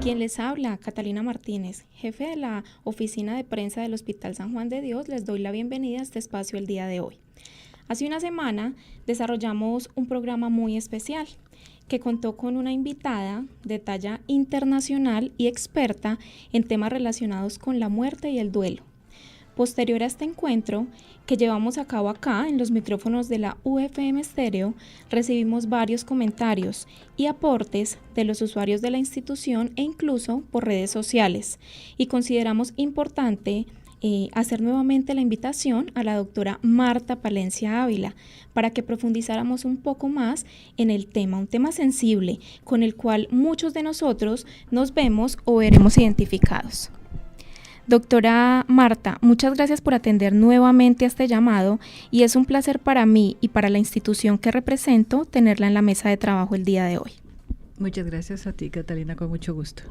Quien les habla, Catalina Martínez, jefe de la oficina de prensa del Hospital San Juan de Dios, les doy la bienvenida a este espacio el día de hoy. Hace una semana desarrollamos un programa muy especial que contó con una invitada de talla internacional y experta en temas relacionados con la muerte y el duelo. Posterior a este encuentro, que llevamos a cabo acá en los micrófonos de la UFM Stereo, recibimos varios comentarios y aportes de los usuarios de la institución e incluso por redes sociales, y consideramos importante hacer nuevamente la invitación a la doctora Marta Palencia Ávila para que profundizáramos un poco más en el tema, un tema sensible con el cual muchos de nosotros nos vemos o veremos identificados. Doctora Marta, muchas gracias por atender nuevamente a este llamado y es un placer para mí y para la institución que represento tenerla en la mesa de trabajo el día de hoy. Muchas gracias a ti, Catalina, con mucho gusto.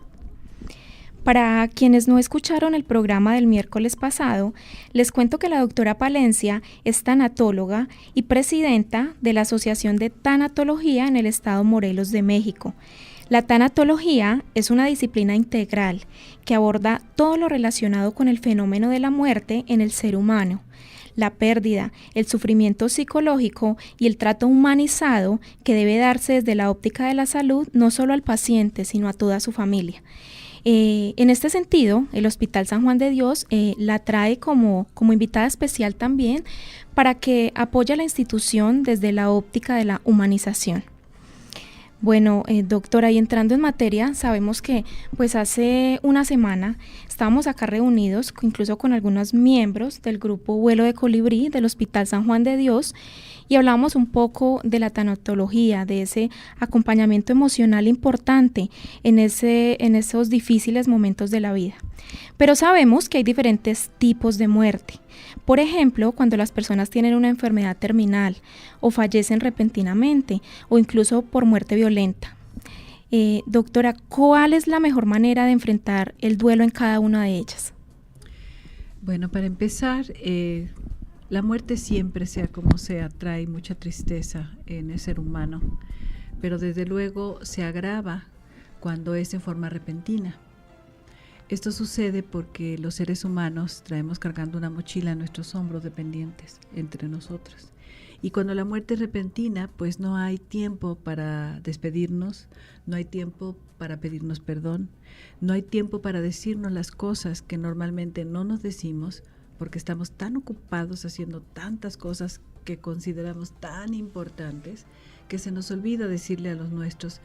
Para quienes no escucharon el programa del miércoles pasado, les cuento que la doctora Palencia es tanatóloga y presidenta de la Asociación de Tanatología en el estado Morelos de México. La tanatología es una disciplina integral que aborda todo lo relacionado con el fenómeno de la muerte en el ser humano, la pérdida, el sufrimiento psicológico y el trato humanizado que debe darse desde la óptica de la salud no solo al paciente, sino a toda su familia. En este sentido, el Hospital San Juan de Dios la trae como invitada especial también para que apoye a la institución desde la óptica de la humanización. Bueno, doctora, y entrando en materia, sabemos que pues hace una semana estábamos acá reunidos, incluso con algunos miembros del grupo Vuelo de Colibrí del Hospital San Juan de Dios, y hablamos un poco de la tanatología, de ese acompañamiento emocional importante en esos difíciles momentos de la vida. Pero sabemos que hay diferentes tipos de muerte. Por ejemplo, cuando las personas tienen una enfermedad terminal o fallecen repentinamente o incluso por muerte violenta. Doctora, ¿cuál es la mejor manera de enfrentar el duelo en cada una de ellas? Bueno, para empezar, la muerte siempre, sea como sea, trae mucha tristeza en el ser humano, pero desde luego se agrava cuando es en forma repentina. Esto sucede porque los seres humanos traemos cargando una mochila en nuestros hombros dependientes entre nosotros. Y cuando la muerte es repentina, pues no hay tiempo para despedirnos, no hay tiempo para pedirnos perdón, no hay tiempo para decirnos las cosas que normalmente no nos decimos porque estamos tan ocupados haciendo tantas cosas que consideramos tan importantes que se nos olvida decirle a los nuestros: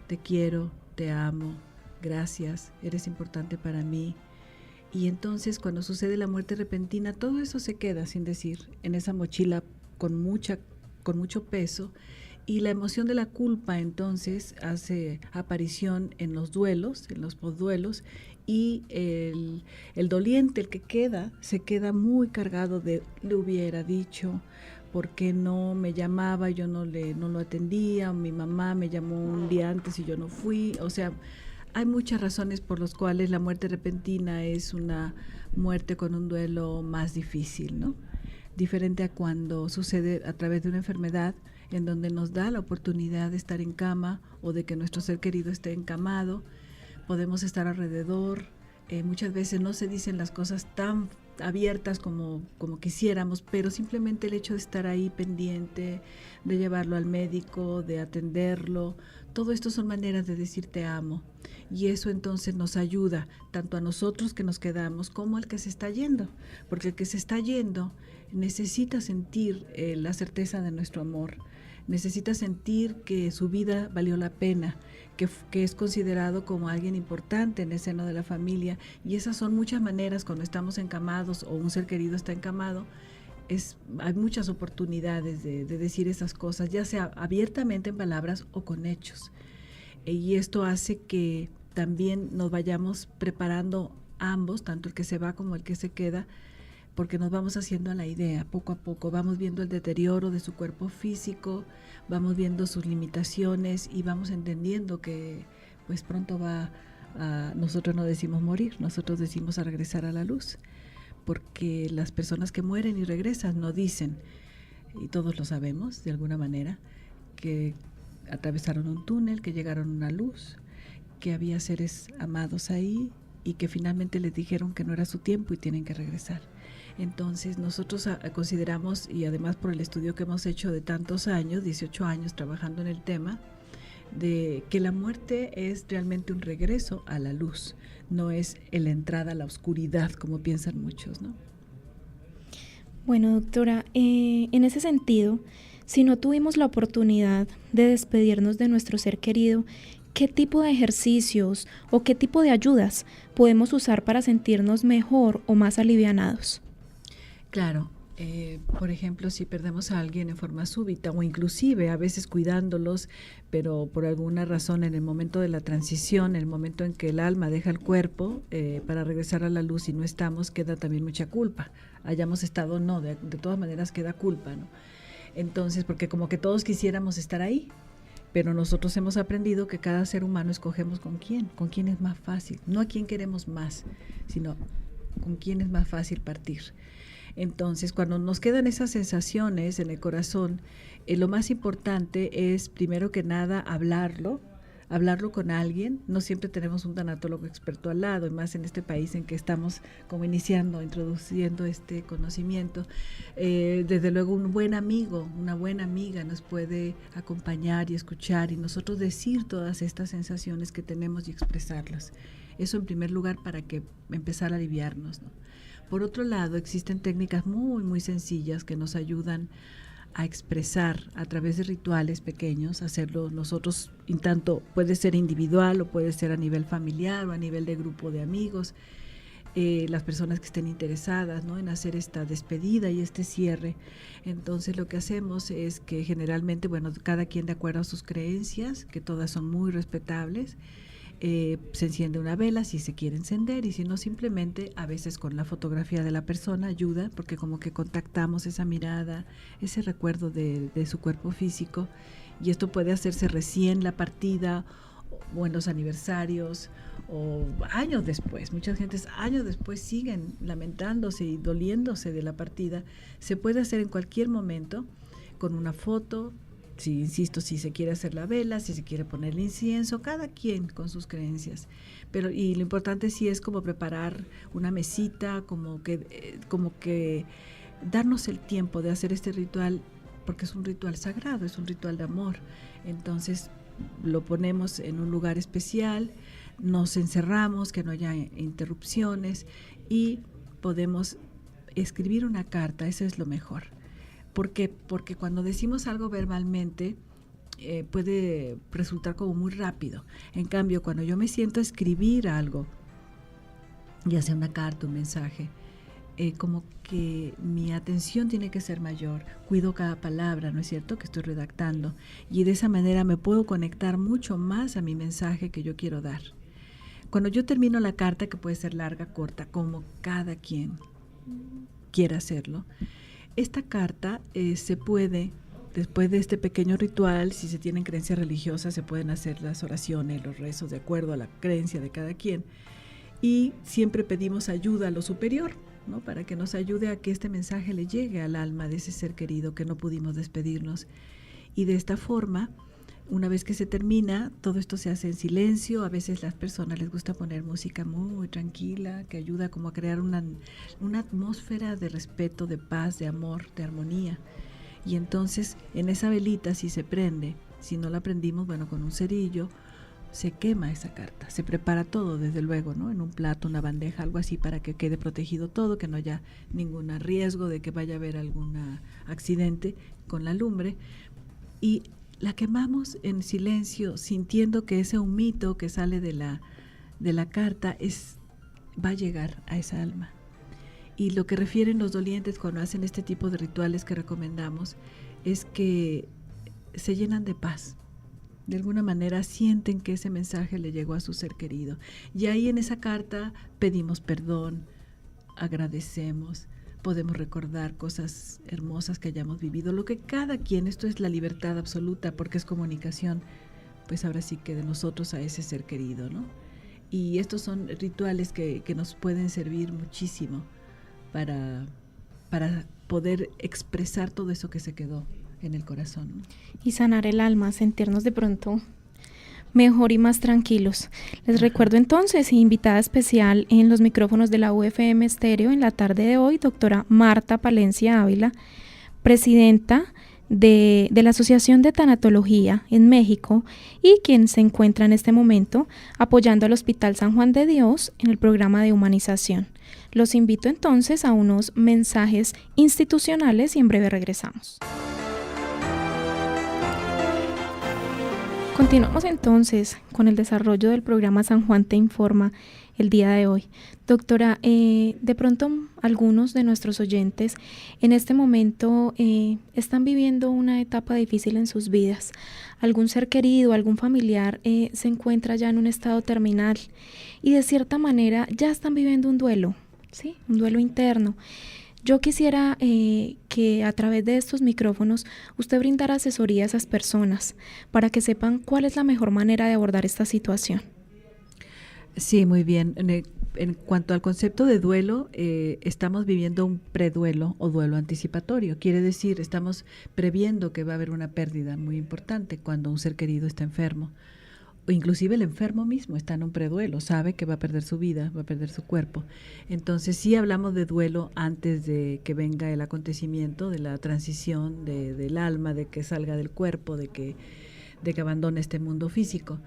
te quiero, te amo, gracias, eres importante para mí. Y entonces cuando sucede la muerte repentina, todo eso se queda sin decir en esa mochila con mucho peso, y la emoción de la culpa entonces hace aparición en los duelos, en los posduelos, y el doliente, el que queda, se queda muy cargado de le hubiera dicho, ¿por qué no me llamaba? Yo no lo atendía, mi mamá me llamó un día antes y yo no fui. O sea, hay muchas razones por las cuales la muerte repentina es una muerte con un duelo más difícil, ¿no? Diferente a cuando sucede a través de una enfermedad en donde nos da la oportunidad de estar en cama o de que nuestro ser querido esté encamado, podemos estar alrededor. Muchas veces no se dicen las cosas tan abiertas como quisiéramos, pero simplemente el hecho de estar ahí pendiente, de llevarlo al médico, de atenderlo, todo esto son maneras de decir te amo, y eso entonces nos ayuda tanto a nosotros que nos quedamos como al que se está yendo, porque el que se está yendo necesita sentir la certeza de nuestro amor, necesita sentir que su vida valió la pena, que es considerado como alguien importante en el seno de la familia, y esas son muchas maneras cuando estamos encamados o un ser querido está encamado. Hay muchas oportunidades de decir esas cosas, ya sea abiertamente en palabras o con hechos, y esto hace que también nos vayamos preparando ambos, tanto el que se va como el que se queda, porque nos vamos haciendo a la idea, poco a poco vamos viendo el deterioro de su cuerpo físico, vamos viendo sus limitaciones y vamos entendiendo que pues pronto nosotros no decimos morir, nosotros decimos a regresar a la luz, porque las personas que mueren y regresan no dicen, y todos lo sabemos de alguna manera, que atravesaron un túnel, que llegaron a una luz, que había seres amados ahí y que finalmente les dijeron que no era su tiempo y tienen que regresar. Entonces nosotros consideramos, y además por el estudio que hemos hecho de tantos años, 18 años trabajando en el tema, de que la muerte es realmente un regreso a la luz, no es la entrada a la oscuridad como piensan muchos, ¿no? Bueno, doctora, en ese sentido, si no tuvimos la oportunidad de despedirnos de nuestro ser querido, ¿qué tipo de ejercicios o qué tipo de ayudas podemos usar para sentirnos mejor o más alivianados? Claro, por ejemplo, si perdemos a alguien en forma súbita o inclusive a veces cuidándolos, pero por alguna razón en el momento de la transición, en el momento en que el alma deja el cuerpo para regresar a la luz y no estamos, queda también mucha culpa. Hayamos estado o no, de todas maneras queda culpa, ¿no? Entonces, porque como que todos quisiéramos estar ahí, pero nosotros hemos aprendido que cada ser humano escogemos con quién es más fácil, no a quién queremos más, sino con quién es más fácil partir. Entonces, cuando nos quedan esas sensaciones en el corazón, lo más importante es, primero que nada, hablarlo con alguien. No siempre tenemos un tanatólogo experto al lado, y más en este país en que estamos como introduciendo este conocimiento. Desde luego, un buen amigo, una buena amiga nos puede acompañar y escuchar y nosotros decir todas estas sensaciones que tenemos y expresarlas. Eso en primer lugar para que empezar a aliviarnos, ¿no? Por otro lado, existen técnicas muy, muy sencillas que nos ayudan a expresar a través de rituales pequeños, hacerlo nosotros, en tanto puede ser individual o puede ser a nivel familiar o a nivel de grupo de amigos, las personas que estén interesadas, ¿no?, en hacer esta despedida y este cierre. Entonces lo que hacemos es que generalmente, bueno, cada quien de acuerdo a sus creencias, que todas son muy respetables, se enciende una vela si se quiere encender y si no, simplemente a veces con la fotografía de la persona ayuda, porque como que contactamos esa mirada, ese recuerdo de su cuerpo físico, y esto puede hacerse recién la partida o en los aniversarios o años después. Muchas gentes años después siguen lamentándose y doliéndose de la partida. Se puede hacer en cualquier momento con una foto. Si, insisto, si se quiere hacer la vela, si se quiere poner el incienso, cada quien con sus creencias. Pero y lo importante sí es como preparar una mesita, como que darnos el tiempo de hacer este ritual, porque es un ritual sagrado, es un ritual de amor. Entonces lo ponemos en un lugar especial, nos encerramos, que no haya interrupciones y podemos escribir una carta, eso es lo mejor. ¿Por qué? Porque cuando decimos algo verbalmente puede resultar como muy rápido. En cambio, cuando yo me siento a escribir algo, ya sea una carta, un mensaje, como que mi atención tiene que ser mayor, cuido cada palabra, ¿no es cierto?, que estoy redactando, y de esa manera me puedo conectar mucho más a mi mensaje que yo quiero dar. Cuando yo termino la carta, que puede ser larga, corta, como cada quien quiera hacerlo, esta carta se puede, después de este pequeño ritual, si se tienen creencias religiosas, se pueden hacer las oraciones, los rezos de acuerdo a la creencia de cada quien. Y siempre pedimos ayuda a lo superior, ¿no?, para que nos ayude a que este mensaje le llegue al alma de ese ser querido que no pudimos despedirnos. Y de esta forma, una vez que se termina, todo esto se hace en silencio. A veces a las personas les gusta poner música muy tranquila, que ayuda como a crear una atmósfera de respeto, de paz, de amor, de armonía. Y entonces en esa velita, si se prende, si no la prendimos, bueno, con un cerillo, se quema esa carta. Se prepara todo, desde luego, ¿no?, en un plato, una bandeja, algo así, para que quede protegido todo, que no haya ningún riesgo de que vaya a haber algún accidente con la lumbre. Y la quemamos en silencio, sintiendo que ese humito que sale de la carta va a llegar a esa alma. Y lo que refieren los dolientes cuando hacen este tipo de rituales que recomendamos es que se llenan de paz. De alguna manera sienten que ese mensaje le llegó a su ser querido. Y ahí en esa carta pedimos perdón, agradecemos, podemos recordar cosas hermosas que hayamos vivido, lo que cada quien, esto es la libertad absoluta, porque es comunicación, pues ahora sí que de nosotros a ese ser querido, ¿no? Y estos son rituales que nos pueden servir muchísimo para poder expresar todo eso que se quedó en el corazón, ¿no? Y sanar el alma, sentirnos de pronto mejor y más tranquilos. Les recuerdo entonces, invitada especial en los micrófonos de la UFM Estéreo en la tarde de hoy, doctora Marta Palencia Ávila, presidenta de la Asociación de Tanatología en México y quien se encuentra en este momento apoyando al Hospital San Juan de Dios en el programa de humanización. Los invito entonces a unos mensajes institucionales y en breve regresamos. Continuamos entonces con el desarrollo del programa San Juan Te Informa el día de hoy. Doctora, de pronto algunos de nuestros oyentes en este momento están viviendo una etapa difícil en sus vidas. Algún ser querido, algún familiar se encuentra ya en un estado terminal y de cierta manera ya están viviendo un duelo, ¿sí? Un duelo interno. Yo quisiera que a través de estos micrófonos usted brindara asesoría a esas personas para que sepan cuál es la mejor manera de abordar esta situación. Sí, muy bien. En cuanto al concepto de duelo, estamos viviendo un preduelo o duelo anticipatorio. Quiere decir, estamos previendo que va a haber una pérdida muy importante cuando un ser querido está enfermo. O inclusive el enfermo mismo está en un preduelo, sabe que va a perder su vida, va a perder su cuerpo. Entonces sí hablamos de duelo antes de que venga el acontecimiento, de la transición del alma, de que salga del cuerpo, de que abandone este mundo físico.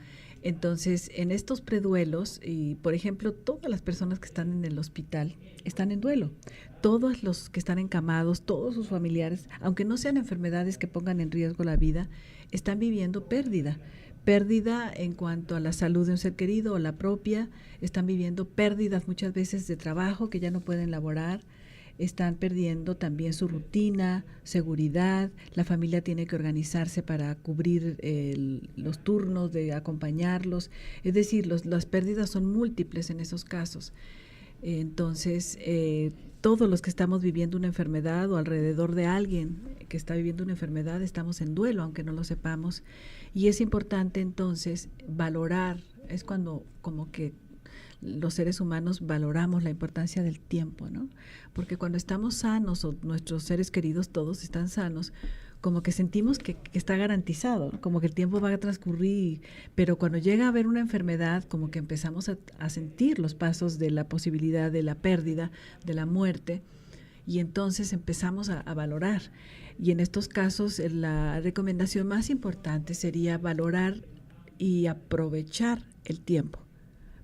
Entonces, en estos preduelos, y por ejemplo, todas las personas que están en el hospital están en duelo. Todos los que están encamados, todos sus familiares, aunque no sean enfermedades que pongan en riesgo la vida, están viviendo pérdida en cuanto a la salud de un ser querido o la propia, están viviendo pérdidas muchas veces de trabajo que ya no pueden laborar, están perdiendo también su rutina, seguridad, la familia tiene que organizarse para cubrir los turnos, de acompañarlos, es decir, las pérdidas son múltiples en esos casos. Entonces, todos los que estamos viviendo una enfermedad o alrededor de alguien que está viviendo una enfermedad estamos en duelo, aunque no lo sepamos. Y es importante entonces valorar, es cuando como que los seres humanos valoramos la importancia del tiempo, ¿no? Porque cuando estamos sanos o nuestros seres queridos todos están sanos, como que sentimos que está garantizado, ¿no? Como que el tiempo va a transcurrir, pero cuando llega a haber una enfermedad, como que empezamos a sentir los pasos de la posibilidad de la pérdida, de la muerte, y entonces empezamos a valorar. Y en estos casos la recomendación más importante sería valorar y aprovechar el tiempo,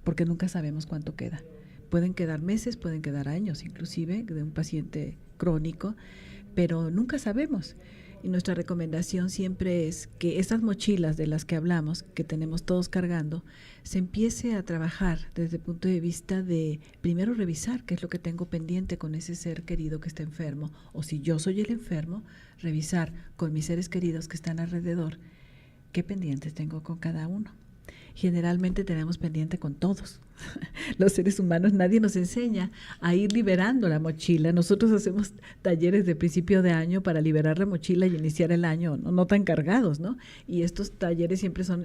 porque nunca sabemos cuánto queda. Pueden quedar meses, pueden quedar años inclusive de un paciente crónico, pero nunca sabemos. Y nuestra recomendación siempre es que estas mochilas de las que hablamos, que tenemos todos cargando, se empiece a trabajar desde el punto de vista de primero revisar qué es lo que tengo pendiente con ese ser querido que está enfermo, o si yo soy el enfermo, revisar con mis seres queridos que están alrededor qué pendientes tengo con cada uno. Generalmente tenemos pendiente con todos. Los seres humanos, nadie nos enseña a ir liberando la mochila. Nosotros hacemos talleres de principio de año para liberar la mochila y iniciar el año no tan cargados, ¿no? Y estos talleres siempre son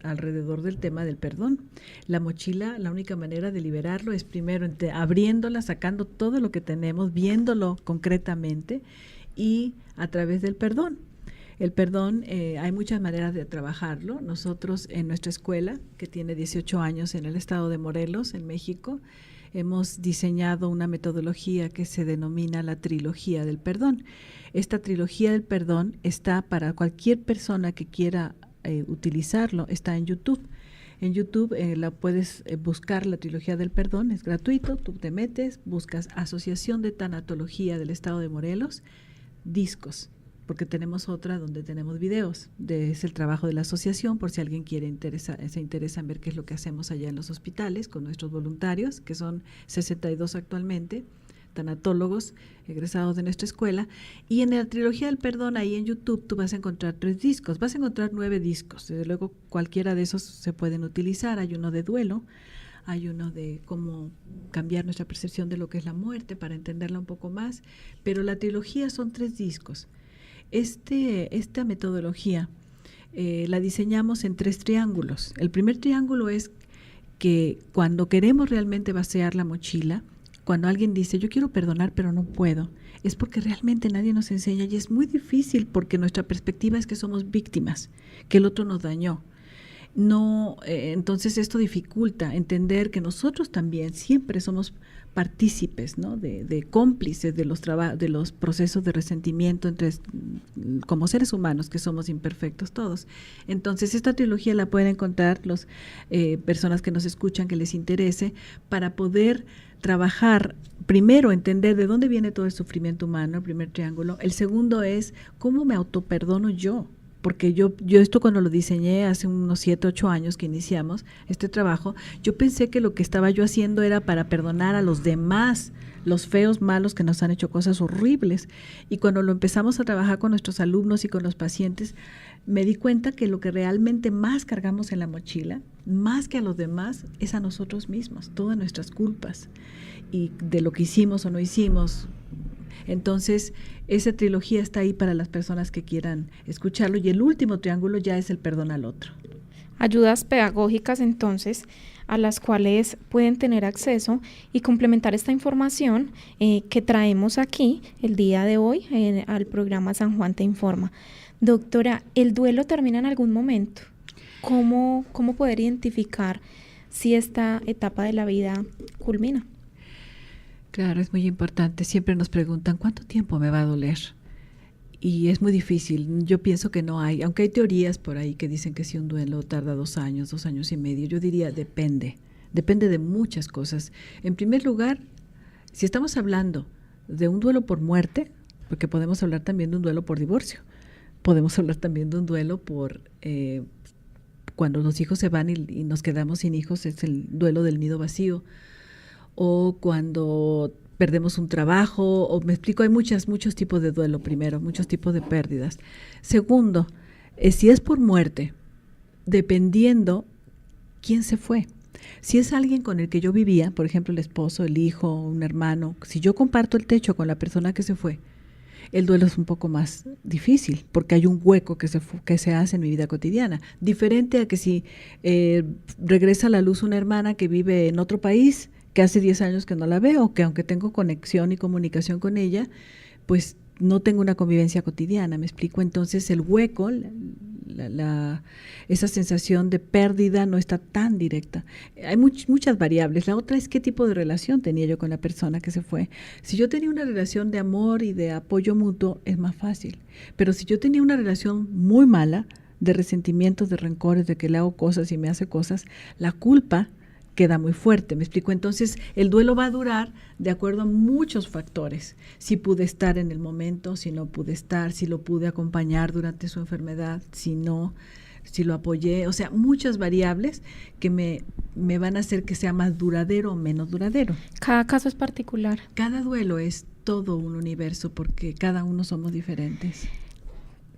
alrededor del tema del perdón. La mochila, la única manera de liberarlo es primero abriéndola, sacando todo lo que tenemos, viéndolo concretamente y a través del perdón. El perdón, hay muchas maneras de trabajarlo. Nosotros en nuestra escuela, que tiene 18 años en el estado de Morelos, en México, hemos diseñado una metodología que se denomina la trilogía del perdón. Esta trilogía del perdón está para cualquier persona que quiera utilizarlo, está en YouTube. En YouTube la puedes buscar, la trilogía del perdón, es gratuito, tú te metes, buscas Asociación de Tanatología del Estado de Morelos, discos, porque tenemos otra donde tenemos videos, es el trabajo de la asociación, por si alguien se interesa en ver qué es lo que hacemos allá en los hospitales con nuestros voluntarios, que son 62 actualmente, tanatólogos egresados de nuestra escuela. Y en la trilogía del perdón, ahí en YouTube, tú vas a encontrar 3 discos, vas a encontrar 9 discos, desde luego cualquiera de esos se pueden utilizar. Hay uno de duelo, hay uno de cómo cambiar nuestra percepción de lo que es la muerte para entenderla un poco más, pero la trilogía son 3 discos. Esta metodología la diseñamos en 3 triángulos. El primer triángulo es que cuando queremos realmente vaciar la mochila, cuando alguien dice, yo quiero perdonar pero no puedo, es porque realmente nadie nos enseña y es muy difícil porque nuestra perspectiva es que somos víctimas, que el otro nos dañó. No, entonces esto dificulta entender que nosotros también siempre somos partícipes, ¿no? de cómplices de los procesos de resentimiento como seres humanos, que somos imperfectos todos. Entonces esta trilogía la pueden encontrar las personas que nos escuchan, que les interese, para poder trabajar, primero entender de dónde viene todo el sufrimiento humano, el primer triángulo. El segundo es cómo me autoperdono yo. Porque yo esto cuando lo diseñé hace unos 7, 8 años que iniciamos este trabajo, yo pensé que lo que estaba yo haciendo era para perdonar a los demás, los feos, malos que nos han hecho cosas horribles. Y cuando lo empezamos a trabajar con nuestros alumnos y con los pacientes, me di cuenta que lo que realmente más cargamos en la mochila, más que a los demás, es a nosotros mismos, todas nuestras culpas y de lo que hicimos o no hicimos. Entonces, esa trilogía está ahí para las personas que quieran escucharlo, y el último triángulo ya es el perdón al otro. Ayudas pedagógicas, entonces, a las cuales pueden tener acceso y complementar esta información que traemos aquí el día de hoy al programa San Juan Te Informa. Doctora, ¿el duelo termina en algún momento? ¿Cómo poder identificar si esta etapa de la vida culmina? Claro, es muy importante. Siempre nos preguntan, ¿cuánto tiempo me va a doler? Y es muy difícil. Yo pienso que no hay, aunque hay teorías por ahí que dicen que si un duelo tarda 2 años, 2 años y medio, yo diría depende de muchas cosas. En primer lugar, si estamos hablando de un duelo por muerte, porque podemos hablar también de un duelo por divorcio, podemos hablar también de un duelo por cuando los hijos se van y nos quedamos sin hijos, es el duelo del nido vacío, o cuando perdemos un trabajo, o me explico, hay muchos tipos de duelo primero, muchos tipos de pérdidas. Segundo, si es por muerte, dependiendo quién se fue. Si es alguien con el que yo vivía, por ejemplo el esposo, el hijo, un hermano, si yo comparto el techo con la persona que se fue, el duelo es un poco más difícil porque hay un hueco que se hace en mi vida cotidiana. Diferente a que si regresa a la luz una hermana que vive en otro país, que hace 10 años que no la veo, que aunque tengo conexión y comunicación con ella, pues no tengo una convivencia cotidiana, ¿me explico? Entonces el hueco, esa sensación de pérdida no está tan directa. Hay muchas variables. La otra es qué tipo de relación tenía yo con la persona que se fue. Si yo tenía una relación de amor y de apoyo mutuo, es más fácil. Pero si yo tenía una relación muy mala, de resentimientos, de rencores, de que le hago cosas y me hace cosas, la culpa queda muy fuerte, ¿me explico? Entonces, el duelo va a durar de acuerdo a muchos factores. Si pude estar en el momento, si no pude estar, si lo pude acompañar durante su enfermedad, si no, si lo apoyé, o sea, muchas variables que me van a hacer que sea más duradero o menos duradero. Cada caso es particular. Cada duelo es todo un universo porque cada uno somos diferentes.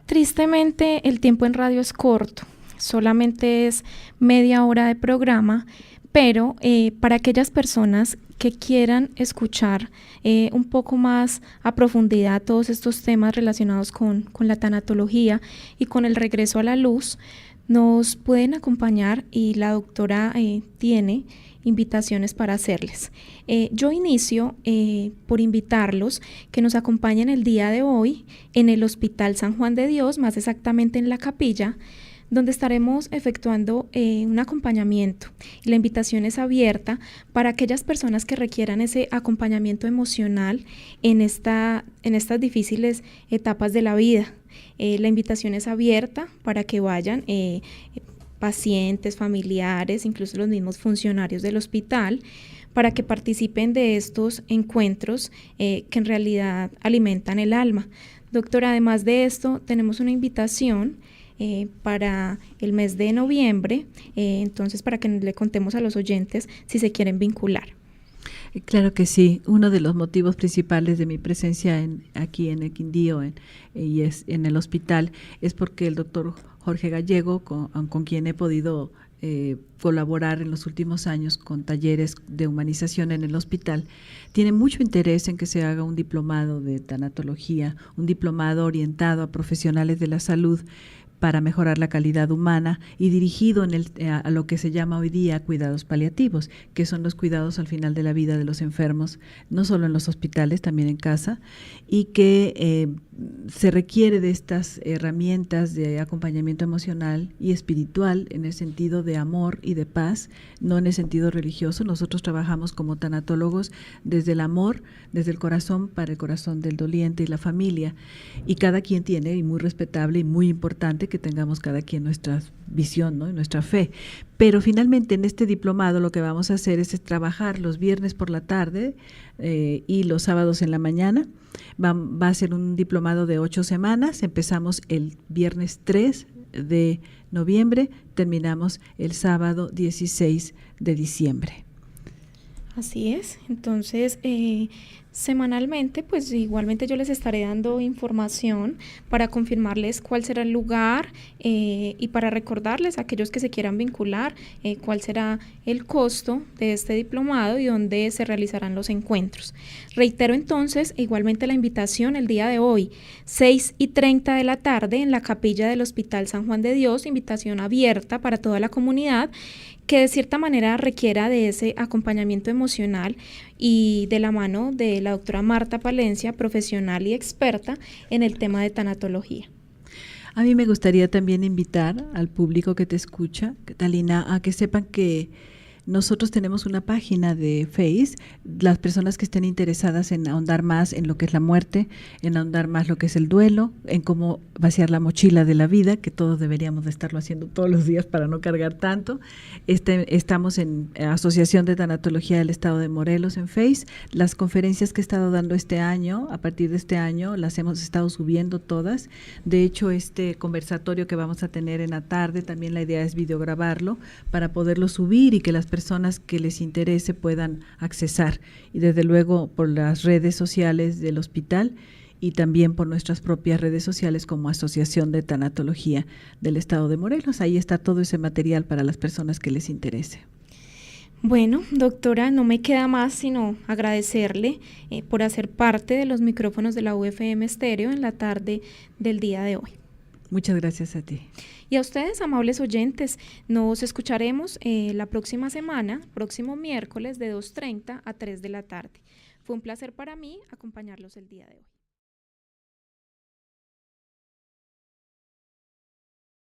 Tristemente, el tiempo en radio es corto, solamente es media hora de programa, pero para aquellas personas que quieran escuchar un poco más a profundidad todos estos temas relacionados con la tanatología y con el regreso a la luz, nos pueden acompañar y la doctora tiene invitaciones para hacerles. Yo inicio por invitarlos que nos acompañen el día de hoy en el Hospital San Juan de Dios, más exactamente en la capilla, donde estaremos efectuando un acompañamiento. La invitación es abierta para aquellas personas que requieran ese acompañamiento emocional en estas difíciles etapas de la vida. La invitación es abierta para que vayan pacientes, familiares, incluso los mismos funcionarios del hospital, para que participen de estos encuentros que en realidad alimentan el alma. Doctora, además de esto, tenemos una invitación para el mes de noviembre, entonces para que le contemos a los oyentes si se quieren vincular. Claro que sí. Uno de los motivos principales de mi presencia aquí en el Quindío y es en el hospital es porque el doctor Jorge Gallego, con quien he podido colaborar en los últimos años con talleres de humanización en el hospital, tiene mucho interés en que se haga un diplomado de tanatología, un diplomado orientado a profesionales de la salud para mejorar la calidad humana y dirigido a lo que se llama hoy día cuidados paliativos, que son los cuidados al final de la vida de los enfermos, no solo en los hospitales, también en casa, y que se requiere de estas herramientas de acompañamiento emocional y espiritual en el sentido de amor y de paz, no en el sentido religioso. Nosotros trabajamos como tanatólogos desde el amor, desde el corazón para el corazón del doliente y la familia. Y cada quien tiene, y muy respetable y muy importante que tengamos cada quien nuestra visión, ¿no? Y nuestra fe. Pero finalmente en este diplomado lo que vamos a hacer es trabajar los viernes por la tarde y los sábados en la mañana. Va a ser un diplomado de 8 semanas. Empezamos el viernes 3 de noviembre, terminamos el sábado 16 de diciembre. Así es, entonces semanalmente pues igualmente yo les estaré dando información para confirmarles cuál será el lugar y para recordarles a aquellos que se quieran vincular cuál será el costo de este diplomado y dónde se realizarán los encuentros. Reitero entonces igualmente la invitación el día de hoy, 6:30 de la tarde en la capilla del Hospital San Juan de Dios, invitación abierta para toda la comunidad que de cierta manera requiera de ese acompañamiento emocional y de la mano de la doctora Marta Palencia, profesional y experta en el tema de tanatología. A mí me gustaría también invitar al público que te escucha, Catalina, a que sepan que nosotros tenemos una página de Face, las personas que estén interesadas en ahondar más en lo que es la muerte, en ahondar más lo que es el duelo, en cómo vaciar la mochila de la vida, que todos deberíamos de estarlo haciendo todos los días para no cargar tanto. Estamos en Asociación de Tanatología del Estado de Morelos en Face. Las conferencias que he estado dando este año, a partir de este año, las hemos estado subiendo todas. De hecho, este conversatorio que vamos a tener en la tarde, también la idea es videograbarlo para poderlo subir y que las personas que les interese puedan accesar, y desde luego por las redes sociales del hospital y también por nuestras propias redes sociales como Asociación de Tanatología del Estado de Morelos. Ahí está todo ese material para las personas que les interese. Bueno, doctora, no me queda más sino agradecerle por hacer parte de los micrófonos de la UFM Estéreo en la tarde del día de hoy. Muchas gracias a ti. Y a ustedes, amables oyentes, nos escucharemos la próxima semana, próximo miércoles de 2:30 a 3 de la tarde. Fue un placer para mí acompañarlos el día de hoy.